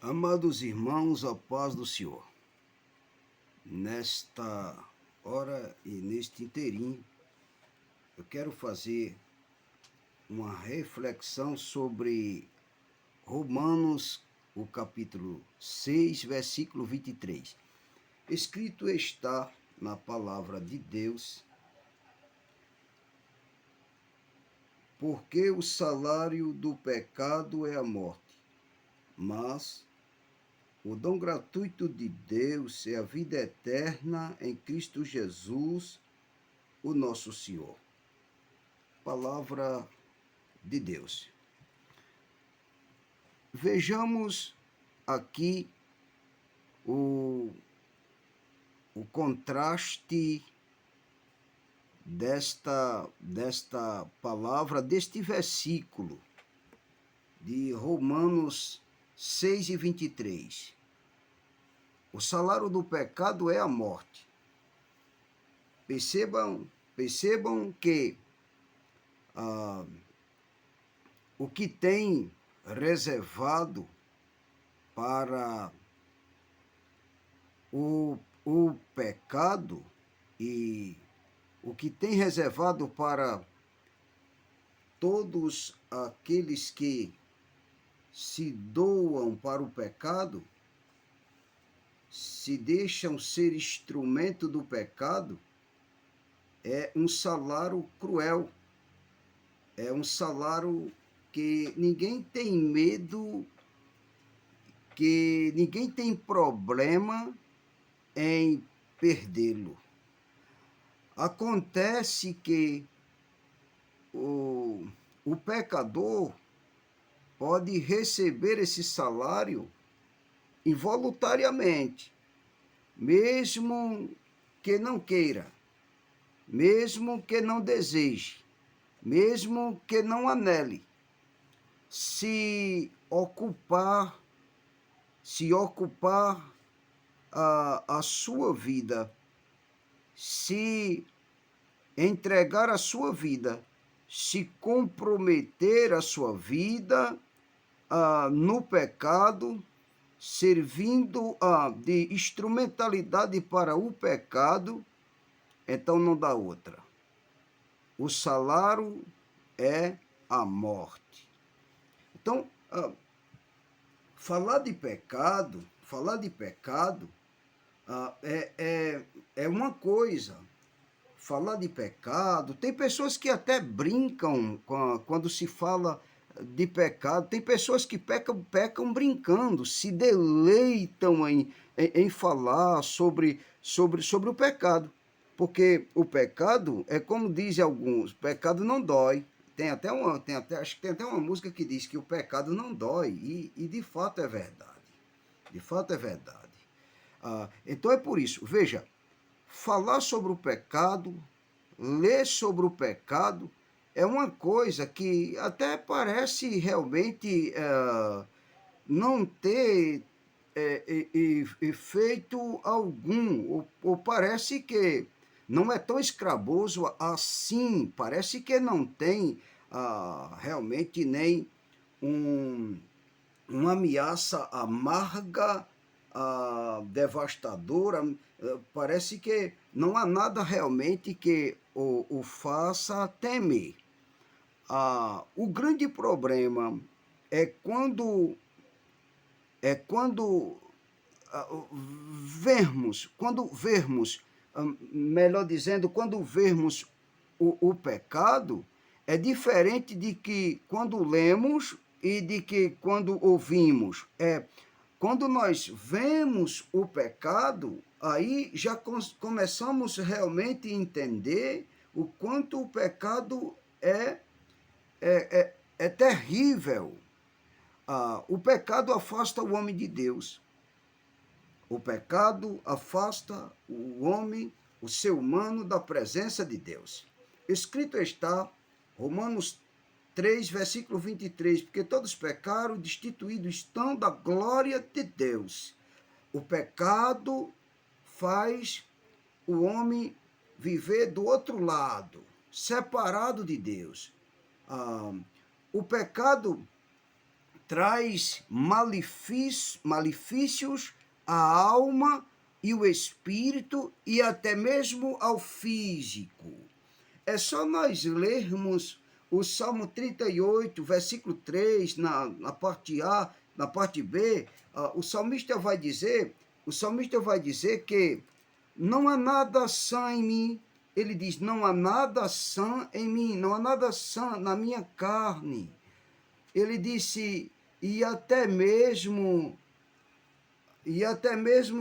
Amados irmãos, a paz do Senhor. Nesta hora e neste inteirinho, eu quero fazer uma reflexão sobre Romanos, o capítulo 6, versículo 23. Escrito está na palavra de Deus: porque o salário do pecado é a morte, mas o dom gratuito de Deus é a vida eterna em Cristo Jesus, o nosso Senhor. Palavra de Deus. Vejamos aqui o contraste desta palavra, deste versículo de Romanos 6 e 23. O salário do pecado é a morte. Percebam que o que tem reservado para o pecado e o que tem reservado para todos aqueles que se doam para o pecado, se deixam ser instrumento do pecado, é um salário cruel, é um salário que ninguém tem medo, que ninguém tem problema em perdê-lo. Acontece que o pecador pode receber esse salário involuntariamente, mesmo que não queira, mesmo que não deseje, mesmo que não anele, se ocupar a sua vida, se entregar a sua vida, se comprometer a sua vida no pecado, servindo de instrumentalidade para o pecado, então não dá outra. O salário é a morte. Então, falar de pecado é uma coisa. Falar de pecado, tem pessoas que até brincam quando se fala de pecado, tem pessoas que pecam brincando, se deleitam em falar sobre o pecado, porque o pecado é como dizem alguns, pecado não dói. Acho que tem até uma música que diz que o pecado não dói, e de fato é verdade, de fato é verdade. Então é por isso, veja, falar sobre o pecado, ler sobre o pecado, é uma coisa que até parece realmente não ter efeito algum, ou parece que não é tão escraboso assim, parece que não tem realmente nem uma ameaça amarga, devastadora. Parece que não há nada realmente que o faça temer. O grande problema é quando vermos, melhor dizendo, quando vermos o pecado, é diferente de que quando lemos e de que quando ouvimos. Quando nós vemos o pecado, aí já começamos realmente a entender o quanto o pecado é terrível. O pecado afasta o homem de Deus. O pecado afasta o homem, o ser humano, da presença de Deus. Escrito está, Romanos 3, versículo 23, porque todos pecaram, destituídos estão da glória de Deus. O pecado faz o homem viver do outro lado, separado de Deus. O pecado traz malefícios à alma e o espírito e até mesmo ao físico. É só nós lermos o Salmo 38, versículo 3, na parte A, na parte B, o salmista vai dizer que não há nada sã em mim. Ele diz, não há nada sã em mim, não há nada sã na minha carne. Ele disse, e até mesmo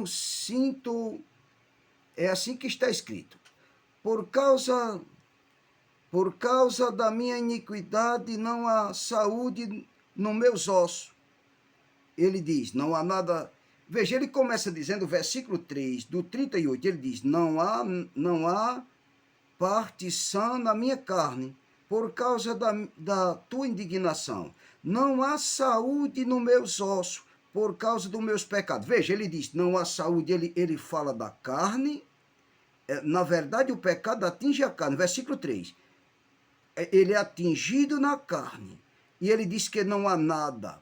sinto, é assim que está escrito, por causa da minha iniquidade não há saúde nos meus ossos. Ele diz, não há nada. Veja, ele começa dizendo, versículo 3 do 38, ele diz, não há parte sã na minha carne, por causa da tua indignação. Não há saúde nos meus ossos, por causa dos meus pecados. Veja, ele diz, não há saúde, ele fala da carne. Na verdade, o pecado atinge a carne. Versículo 3. Ele é atingido na carne. E ele diz que não há nada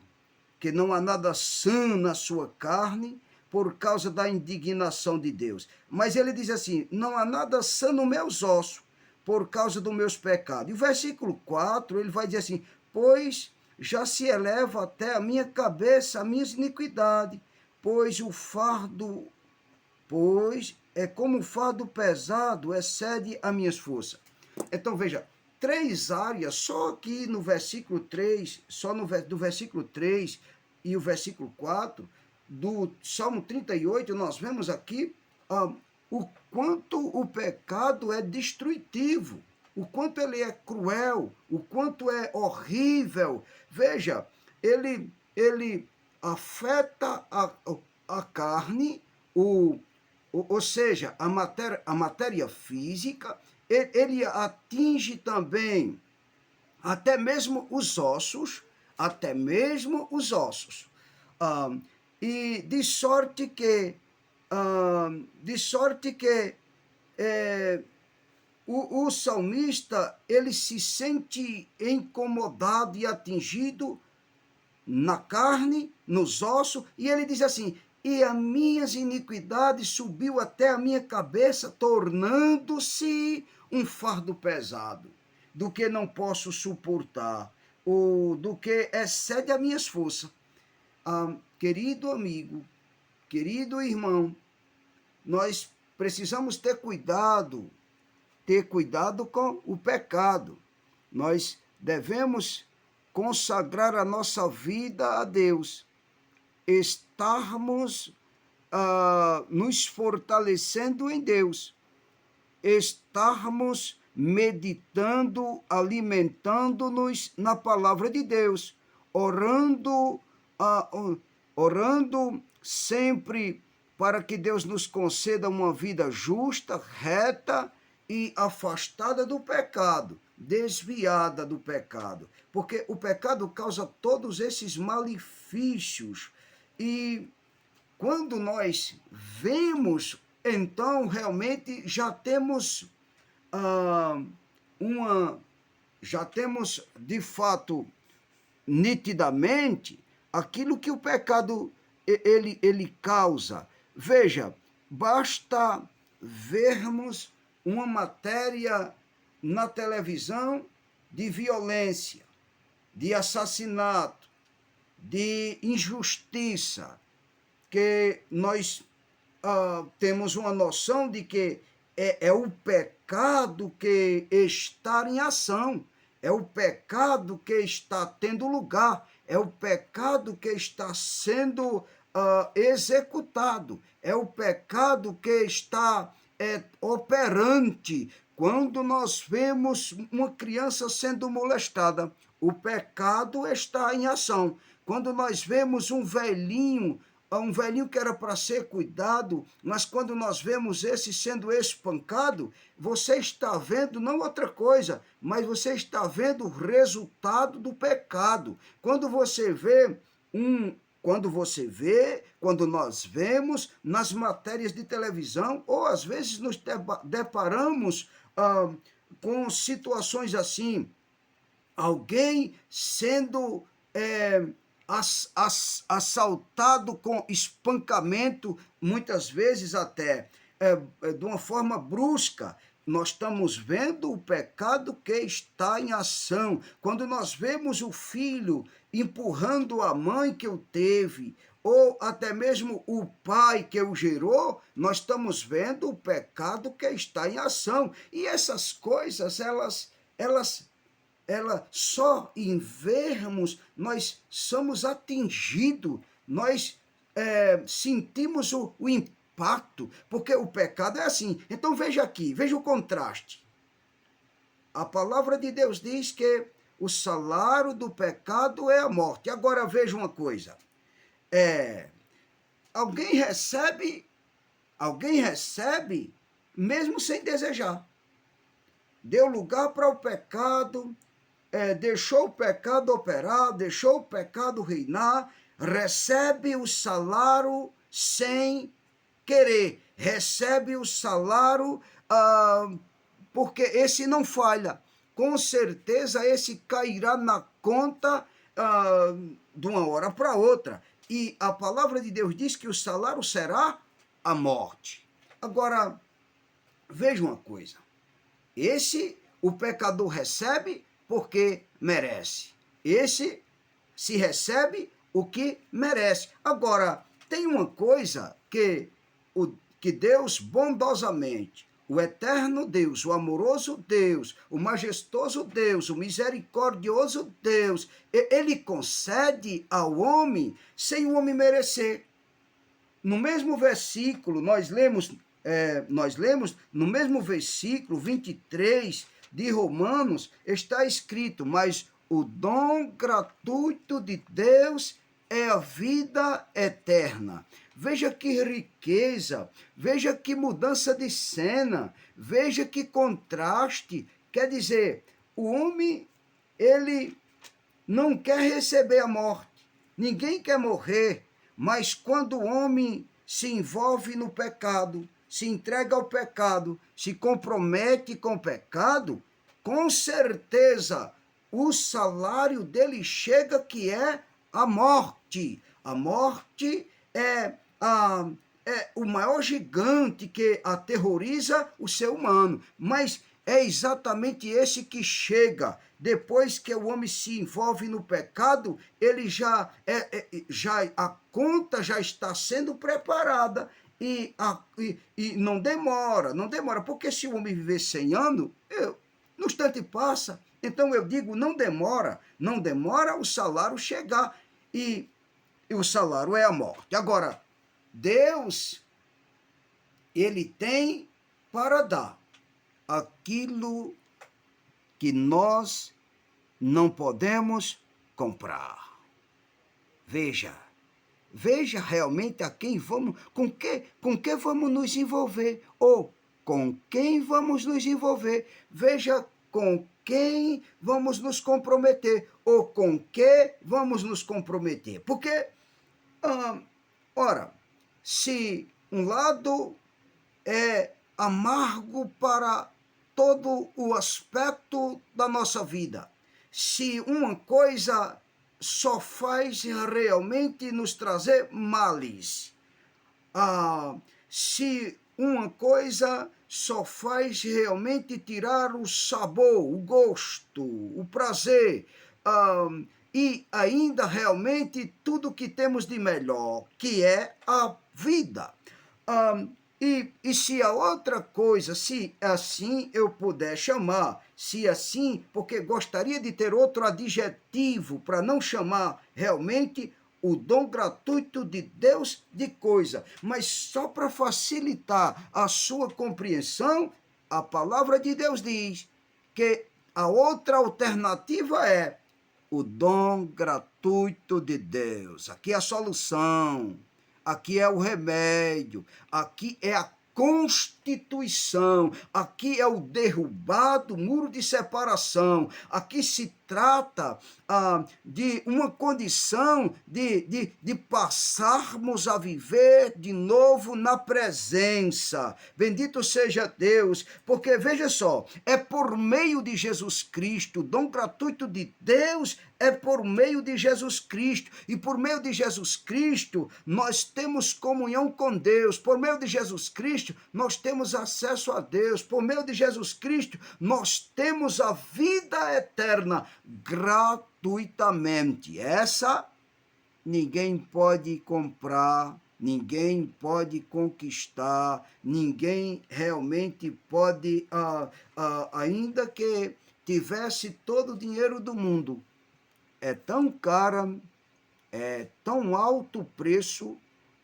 sã na sua carne, por causa da indignação de Deus. Mas ele diz assim, não há nada sã nos meus ossos, por causa dos meus pecados. E o versículo 4, ele vai dizer assim, pois já se eleva até a minha cabeça a minha iniquidade, pois é como um fardo pesado, excede as minhas forças. Então, veja, 3 áreas, só aqui no versículo 3, do versículo 3 e o versículo 4, do Salmo 38, nós vemos aqui o quanto o pecado é destrutivo, o quanto ele é cruel, o quanto é horrível. Veja, ele afeta a carne, ou seja, a matéria física, ele atinge também até mesmo os ossos, e de sorte que o salmista, ele se sente incomodado e atingido na carne, nos ossos, e ele diz assim, e as minhas iniquidades subiu até a minha cabeça, tornando-se um fardo pesado, do que não posso suportar, ou do que excede as minhas forças. Querido amigo, querido irmão, nós precisamos ter cuidado com o pecado. Nós devemos consagrar a nossa vida a Deus, estarmos nos fortalecendo em Deus, estarmos meditando, alimentando-nos na palavra de Deus, orando sempre para que Deus nos conceda uma vida justa, reta e afastada do pecado, desviada do pecado, porque o pecado causa todos esses malefícios. E quando nós vemos, então realmente já temos de fato nitidamente aquilo que o pecado ele causa. Veja, basta vermos uma matéria na televisão de violência, de assassinato, de injustiça, que nós temos uma noção de que é o pecado que está em ação, é o pecado que está tendo lugar, é o pecado que está sendo executado, é o pecado que está operante. Quando nós vemos uma criança sendo molestada, o pecado está em ação. Quando nós vemos um velhinho que era para ser cuidado, mas quando nós vemos esse sendo espancado, você está vendo não outra coisa, mas você está vendo o resultado do pecado. Quando nós vemos nas matérias de televisão, ou às vezes nos deparamos com situações assim, alguém sendo assaltado com espancamento, muitas vezes até de uma forma brusca. Nós estamos vendo o pecado que está em ação. Quando nós vemos o filho empurrando a mãe que o teve, ou até mesmo o pai que o gerou, nós estamos vendo o pecado que está em ação. E essas coisas, ela só em vermos, nós somos atingidos, nós sentimos o impacto, porque o pecado é assim. Então veja aqui, veja o contraste. A palavra de Deus diz que o salário do pecado é a morte. Agora veja uma coisa, alguém recebe mesmo sem desejar. Deu lugar para o pecado, deixou o pecado operar, deixou o pecado reinar, recebe o salário sem querer, recebe o salário porque esse não falha. Com certeza esse cairá na conta de uma hora para outra. E a palavra de Deus diz que o salário será a morte. Agora, veja uma coisa. Esse o pecador recebe porque merece. Esse se recebe o que merece. Agora, tem uma coisa que Deus bondosamente, o eterno Deus, o amoroso Deus, o majestoso Deus, o misericordioso Deus, ele concede ao homem sem o homem merecer. No mesmo versículo, nós lemos no mesmo versículo 23 de Romanos, está escrito: mas o dom gratuito de Deus é a vida eterna. Veja que riqueza, veja que mudança de cena, veja que contraste. Quer dizer, o homem, ele não quer receber a morte, ninguém quer morrer, mas quando o homem se envolve no pecado, se entrega ao pecado, se compromete com o pecado, com certeza o salário dele chega, que é a morte. A morte é o maior gigante que aterroriza o ser humano, mas é exatamente esse que chega. Depois que o homem se envolve no pecado, ele a conta já está sendo preparada. E não demora, porque se o homem viver 100 anos, no instante passa. Então eu digo, não demora o salário chegar. E o salário é a morte. Agora, Deus, ele tem para dar aquilo que nós não podemos comprar. Veja realmente a quem vamos, com que vamos nos envolver, ou com quem vamos nos envolver. Veja com quem vamos nos comprometer, ou com que vamos nos comprometer. Porque, ora, se um lado é amargo para todo o aspecto da nossa vida, se uma coisa só faz realmente nos trazer males, se uma coisa só faz realmente tirar o sabor, o gosto, o prazer, e ainda realmente tudo que temos de melhor, que é a vida. E se a outra coisa, se assim eu puder chamar, se assim, porque gostaria de ter outro adjetivo para não chamar realmente o dom gratuito de Deus de coisa, mas só para facilitar a sua compreensão, a palavra de Deus diz que a outra alternativa é o dom gratuito de Deus. Aqui é a solução, aqui é o remédio, aqui é a constituição, aqui é o derrubado muro de separação, aqui se trata de uma condição de passarmos a viver de novo na presença. Bendito seja Deus, porque veja só, é por meio de Jesus Cristo, dom gratuito de Deus, é por meio de Jesus Cristo. E por meio de Jesus Cristo, nós temos comunhão com Deus. Por meio de Jesus Cristo, nós temos acesso a Deus. Por meio de Jesus Cristo, nós temos a vida eterna gratuitamente. Essa ninguém pode comprar, ninguém pode conquistar, ninguém realmente pode, ainda que tivesse todo o dinheiro do mundo, é tão cara, é tão alto o preço,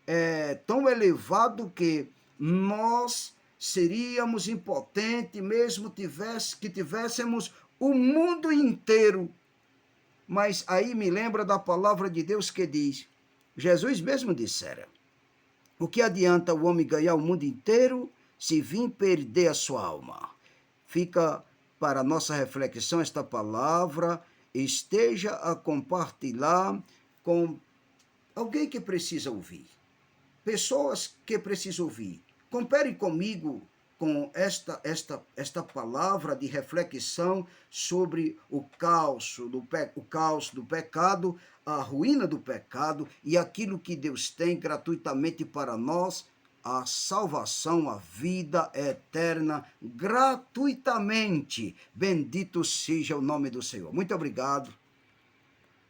é tão elevado que nós seríamos impotentes mesmo que tivéssemos o mundo inteiro. Mas aí me lembra da palavra de Deus que diz, Jesus mesmo dissera, o que adianta o homem ganhar o mundo inteiro se vir perder a sua alma? Fica para nossa reflexão esta palavra, esteja a compartilhar com alguém que precisa ouvir, pessoas que precisam ouvir. Compare comigo com esta palavra de reflexão sobre o caos do pecado, a ruína do pecado e aquilo que Deus tem gratuitamente para nós, a salvação, a vida eterna, gratuitamente. Bendito seja o nome do Senhor. Muito obrigado.